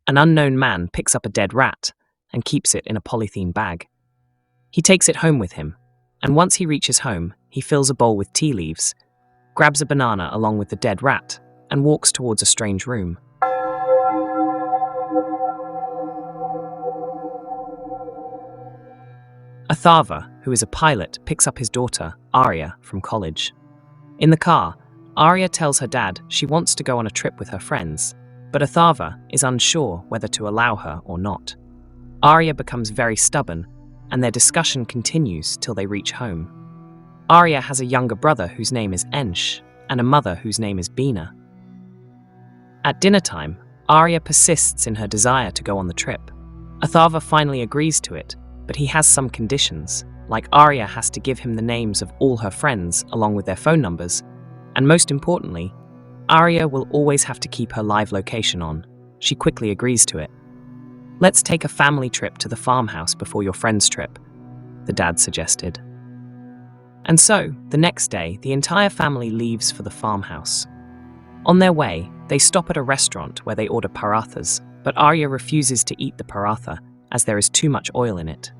An unknown man picks up a dead rat and keeps it in a polythene bag. He takes it home with him, and once he reaches home, he fills a bowl with tea leaves, grabs a banana along with the dead rat, and walks towards a strange room. Atharva, who is a pilot, picks up his daughter, Arya, from college. In the car, Arya tells her dad she wants to go on a trip with her friends, but Atharva is unsure whether to allow her or not. Arya becomes very stubborn, and their discussion continues till they reach home. Arya has a younger brother whose name is Ensh, and a mother whose name is Bina. At dinner time, Arya persists in her desire to go on the trip. Atharva finally agrees to it, but he has some conditions, like Arya has to give him the names of all her friends along with their phone numbers, and most importantly, Arya will always have to keep her live location on. She quickly agrees to it. "Let's take a family trip to the farmhouse before your friend's trip," the dad suggested. And so, the next day, the entire family leaves for the farmhouse. On their way, they stop at a restaurant where they order parathas, but Arya refuses to eat the paratha as there is too much oil in it.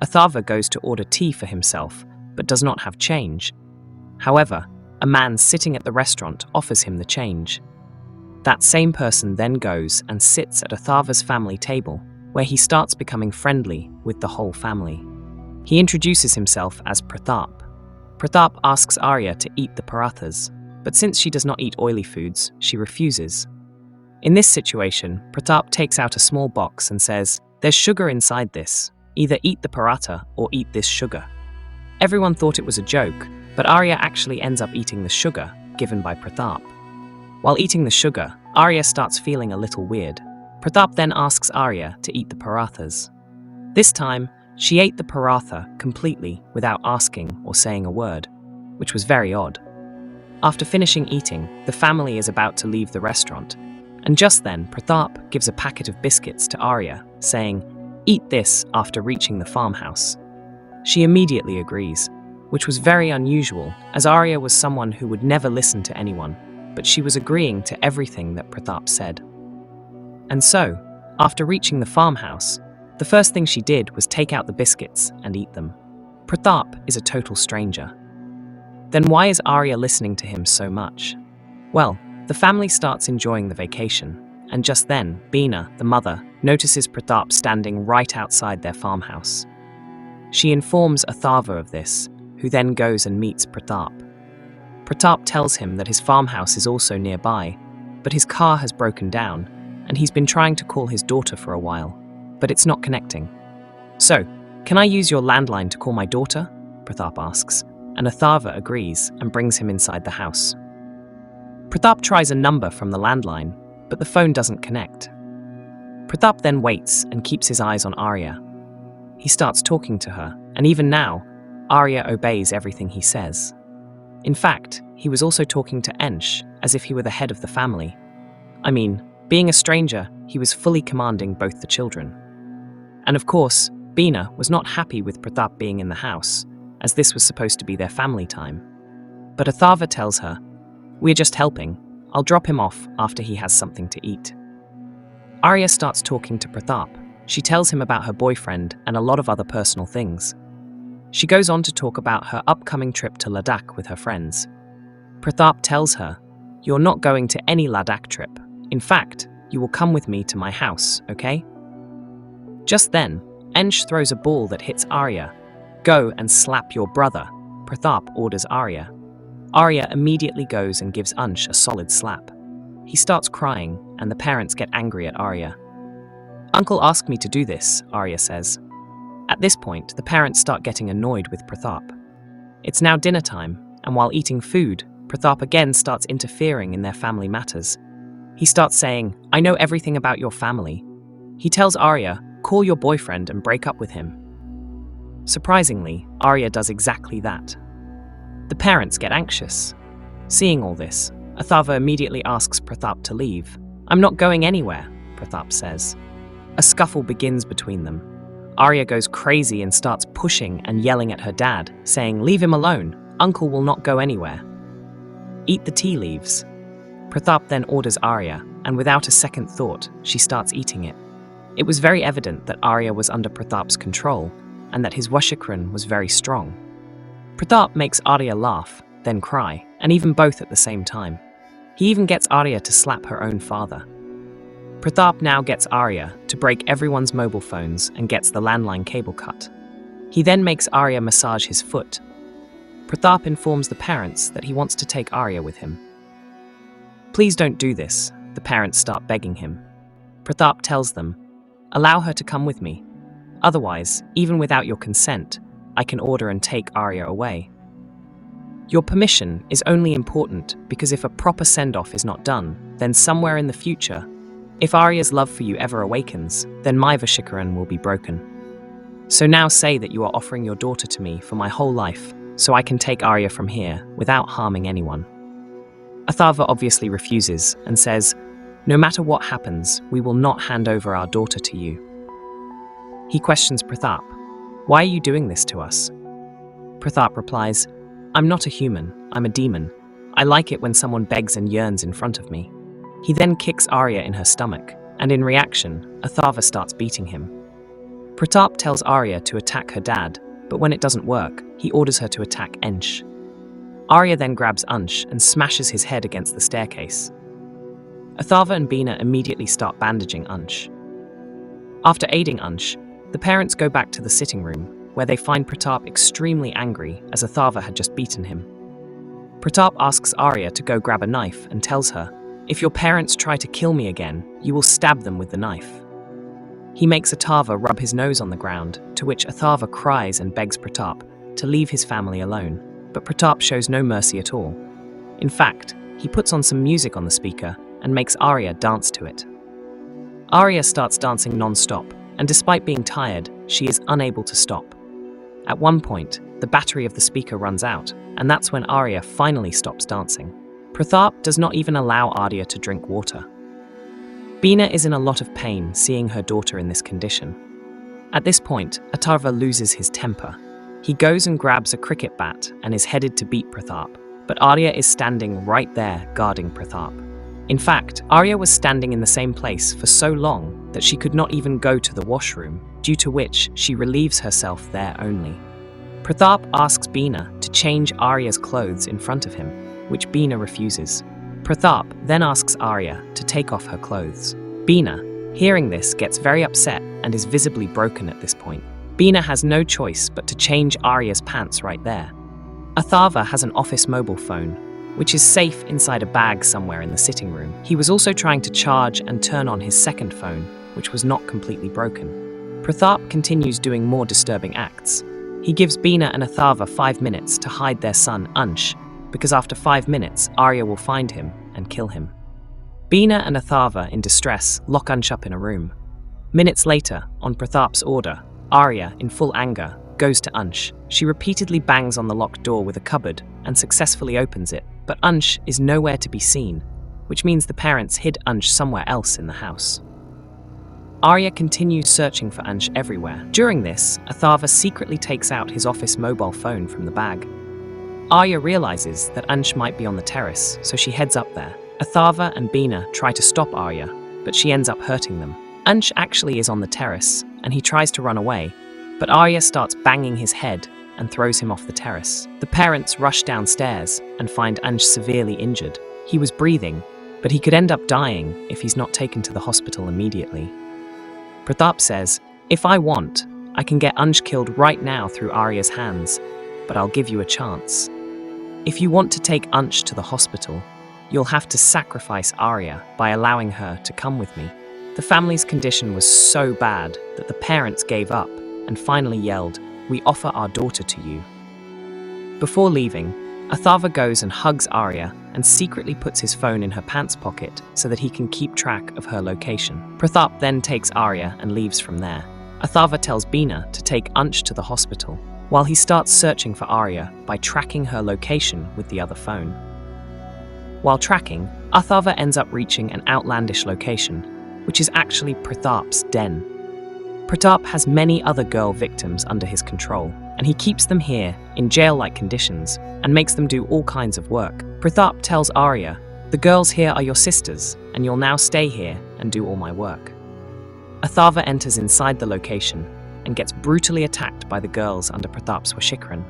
Atharva goes to order tea for himself, but does not have change. However, a man sitting at the restaurant offers him the change. That same person then goes and sits at Atharva's family table, where he starts becoming friendly with the whole family. He introduces himself as Pratap. Pratap asks Arya to eat the parathas, but since she does not eat oily foods, she refuses. In this situation, Pratap takes out a small box and says, "There's sugar inside this. Either eat the paratha or eat this sugar." Everyone thought it was a joke, but Arya actually ends up eating the sugar given by Pratap. While eating the sugar, Arya starts feeling a little weird. Pratap then asks Arya to eat the parathas. This time, she ate the paratha completely without asking or saying a word, which was very odd. After finishing eating, the family is about to leave the restaurant, and just then Pratap gives a packet of biscuits to Arya, saying, "Eat this after reaching the farmhouse." She immediately agrees, which was very unusual, as Arya was someone who would never listen to anyone, but she was agreeing to everything that Pratap said. And so, after reaching the farmhouse, the first thing she did was take out the biscuits and eat them. Pratap is a total stranger. Then why is Arya listening to him so much? Well, the family starts enjoying the vacation, and just then, Bina, the mother, notices Pratap standing right outside their farmhouse. She informs Atharva of this, who then goes and meets Pratap. Pratap tells him that his farmhouse is also nearby, but his car has broken down, and he's been trying to call his daughter for a while, but it's not connecting. "So, can I use your landline to call my daughter?" Pratap asks, and Atharva agrees and brings him inside the house. Pratap tries a number from the landline, but the phone doesn't connect. Pratap then waits and keeps his eyes on Arya. He starts talking to her, and even now, Arya obeys everything he says. In fact, he was also talking to Ensh, as if he were the head of the family. I mean, being a stranger, he was fully commanding both the children. And of course, Bina was not happy with Pratap being in the house, as this was supposed to be their family time. But Atharva tells her, "We're just helping. I'll drop him off after he has something to eat." Arya starts talking to Pratap. She tells him about her boyfriend and a lot of other personal things. She goes on to talk about her upcoming trip to Ladakh with her friends. Pratap tells her, "You're not going to any Ladakh trip. In fact, you will come with me to my house, okay?" Just then, Ensh throws a ball that hits Arya. "Go and slap your brother," Pratap orders Arya. Arya immediately goes and gives Ansh a solid slap. He starts crying, and the parents get angry at Arya. "Uncle asked me to do this," Arya says. At this point, the parents start getting annoyed with Pratap. It's now dinner time, and while eating food, Pratap again starts interfering in their family matters. He starts saying, "I know everything about your family." He tells Arya, "Call your boyfriend and break up with him." Surprisingly, Arya does exactly that. The parents get anxious. Seeing all this, Atharva immediately asks Pratap to leave. "I'm not going anywhere," Pratap says. A scuffle begins between them. Arya goes crazy and starts pushing and yelling at her dad, saying, "Leave him alone. Uncle will not go anywhere." "Eat the tea leaves." Pratap then orders Arya, and without a second thought, she starts eating it. It was very evident that Arya was under Pratap's control, and that his Vashikran was very strong. Pratap makes Arya laugh, then cry, and even both at the same time. He even gets Arya to slap her own father. Pratap now gets Arya to break everyone's mobile phones and gets the landline cable cut. He then makes Arya massage his foot. Pratap informs the parents that he wants to take Arya with him. "Please don't do this," the parents start begging him. Pratap tells them, "Allow her to come with me. Otherwise, even without your consent, I can order and take Arya away. Your permission is only important because if a proper send-off is not done, then somewhere in the future, if Arya's love for you ever awakens, then my Vashikaran will be broken. So now say that you are offering your daughter to me for my whole life, so I can take Arya from here without harming anyone." Atharva obviously refuses and says, "No matter what happens, we will not hand over our daughter to you." He questions Pratap, "Why are you doing this to us?" Pratap replies, "I'm not a human, I'm a demon. I like it when someone begs and yearns in front of me." He then kicks Arya in her stomach, and in reaction, Atharva starts beating him. Pratap tells Arya to attack her dad, but when it doesn't work, he orders her to attack Ansh. Arya then grabs Ansh and smashes his head against the staircase. Atharva and Bina immediately start bandaging Ansh. After aiding Ansh, the parents go back to the sitting room, where they find Pratap extremely angry as Atharva had just beaten him. Pratap asks Arya to go grab a knife and tells her, "If your parents try to kill me again, you will stab them with the knife." He makes Atharva rub his nose on the ground, to which Atharva cries and begs Pratap to leave his family alone, but Pratap shows no mercy at all. In fact, he puts on some music on the speaker and makes Arya dance to it. Arya starts dancing non-stop, and despite being tired, she is unable to stop. At one point, the battery of the speaker runs out, and that's when Arya finally stops dancing. Pratap does not even allow Arya to drink water. Bina is in a lot of pain seeing her daughter in this condition. At this point, Atharva loses his temper. He goes and grabs a cricket bat and is headed to beat Pratap, but Arya is standing right there guarding Pratap. In fact, Arya was standing in the same place for so long that she could not even go to the washroom, due to which she relieves herself there only. Pratap asks Bina to change Arya's clothes in front of him, which Bina refuses. Pratap then asks Arya to take off her clothes. Bina, hearing this, gets very upset and is visibly broken at this point. Bina has no choice but to change Arya's pants right there. Atharva has an office mobile phone, which is safe inside a bag somewhere in the sitting room. He was also trying to charge and turn on his second phone, which was not completely broken. Pratap continues doing more disturbing acts. He gives Bina and Atharva 5 minutes to hide their son, Ansh, because after 5 minutes, Arya will find him and kill him. Bina and Atharva, in distress, lock Ansh up in a room. Minutes later, on Pratap's order, Arya, in full anger, goes to Ansh. She repeatedly bangs on the locked door with a cupboard and successfully opens it, but Ansh is nowhere to be seen, which means the parents hid Ansh somewhere else in the house. Arya continues searching for Ansh everywhere. During this, Atharva secretly takes out his office mobile phone from the bag. Arya realizes that Ansh might be on the terrace, so she heads up there. Atharva and Bina try to stop Arya, but she ends up hurting them. Ansh actually is on the terrace, and he tries to run away, but Arya starts banging his head and throws him off the terrace. The parents rush downstairs and find Ansh severely injured. He was breathing, but he could end up dying if he's not taken to the hospital immediately. Pratap says, "If I want, I can get Ansh killed right now through Arya's hands, but I'll give you a chance. If you want to take Ansh to the hospital, you'll have to sacrifice Arya by allowing her to come with me." The family's condition was so bad that the parents gave up and finally yelled, "We offer our daughter to you." Before leaving, Atharva goes and hugs Arya and secretly puts his phone in her pants pocket so that he can keep track of her location. Pratap then takes Arya and leaves from there. Atharva tells Bina to take Ansh to the hospital, while he starts searching for Arya by tracking her location with the other phone. While tracking, Atharva ends up reaching an outlandish location, which is actually Pratap's den. Pratap has many other girl victims under his control, and he keeps them here in jail-like conditions and makes them do all kinds of work. Pratap tells Arya, "The girls here are your sisters, and you'll now stay here and do all my work. Atharva enters inside the location and gets brutally attacked by the girls under Pratap's Washikaran.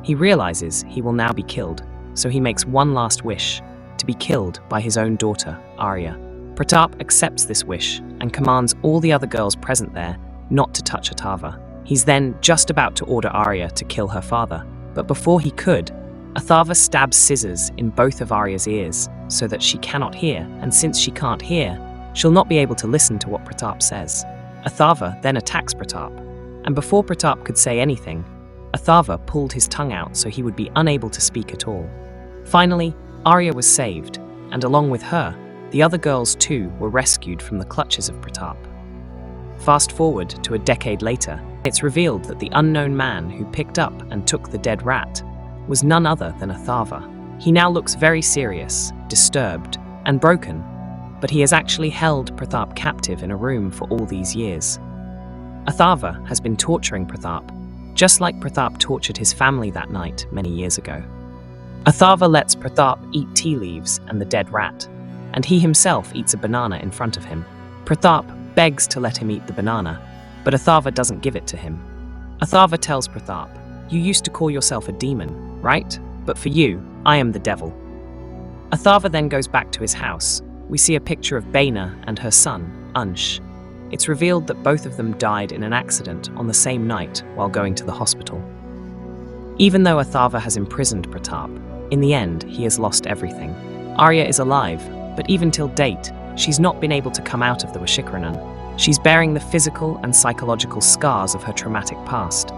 He realizes he will now be killed, so he makes one last wish, to be killed by his own daughter, Arya. Pratap accepts this wish and commands all the other girls present there not to touch Atharva. He's then just about to order Arya to kill her father, but before he could, Atharva stabs scissors in both of Arya's ears so that she cannot hear, and since she can't hear, she'll not be able to listen to what Pratap says. Atharva then attacks Pratap, and before Pratap could say anything, Atharva pulled his tongue out so he would be unable to speak at all. Finally, Arya was saved, and along with her, the other girls too were rescued from the clutches of Pratap. Fast forward to a decade later, it's revealed that the unknown man who picked up and took the dead rat was none other than Atharva. He now looks very serious, disturbed, and broken, but he has actually held Pratap captive in a room for all these years. Atharva has been torturing Pratap, just like Pratap tortured his family that night many years ago. Atharva lets Pratap eat tea leaves and the dead rat, and he himself eats a banana in front of him. Pratap begs to let him eat the banana, but Atharva doesn't give it to him. Atharva tells Pratap, "You used to call yourself a demon, right? But for you, I am the devil." Atharva then goes back to his house. We see a picture of Baina and her son, Ansh. It's revealed that both of them died in an accident on the same night while going to the hospital. Even though Atharva has imprisoned Pratap, in the end, he has lost everything. Arya is alive, but even till date, she's not been able to come out of the Washikaran. She's bearing the physical and psychological scars of her traumatic past.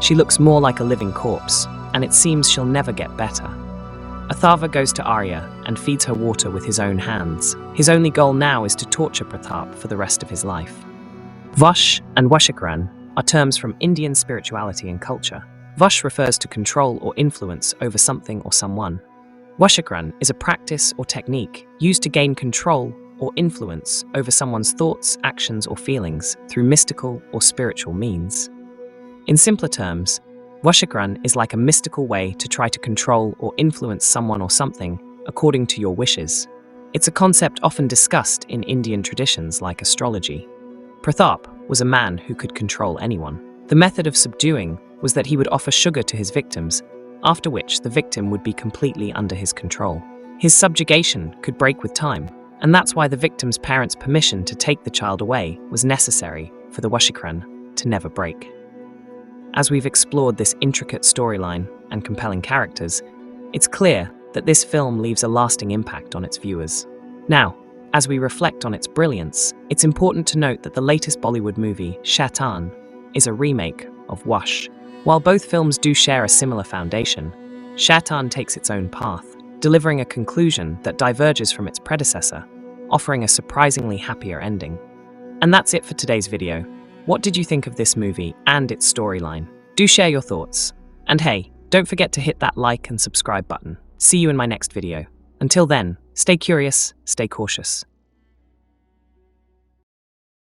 She looks more like a living corpse, and it seems she'll never get better. Atharva goes to Arya and feeds her water with his own hands. His only goal now is to torture Pratap for the rest of his life. Vash and Washikaran are terms from Indian spirituality and culture. Vash refers to control or influence over something or someone. Washikaran is a practice or technique used to gain control or influence over someone's thoughts, actions, or feelings through mystical or spiritual means. In simpler terms, Washikaran is like a mystical way to try to control or influence someone or something according to your wishes. It's a concept often discussed in Indian traditions like astrology. Pratap was a man who could control anyone. The method of subduing was that he would offer sugar to his victims, after which the victim would be completely under his control. His subjugation could break with time, and that's why the victim's parents' permission to take the child away was necessary for the Washikaran to never break. As we've explored this intricate storyline and compelling characters, it's clear that this film leaves a lasting impact on its viewers. Now, as we reflect on its brilliance, it's important to note that the latest Bollywood movie, Shaitan, is a remake of Wash. While both films do share a similar foundation, Shaitan takes its own path, delivering a conclusion that diverges from its predecessor, offering a surprisingly happier ending. And that's it for today's video. What did you think of this movie and its storyline? Do share your thoughts. And hey, don't forget to hit that like and subscribe button. See you in my next video. Until then, stay curious, stay cautious.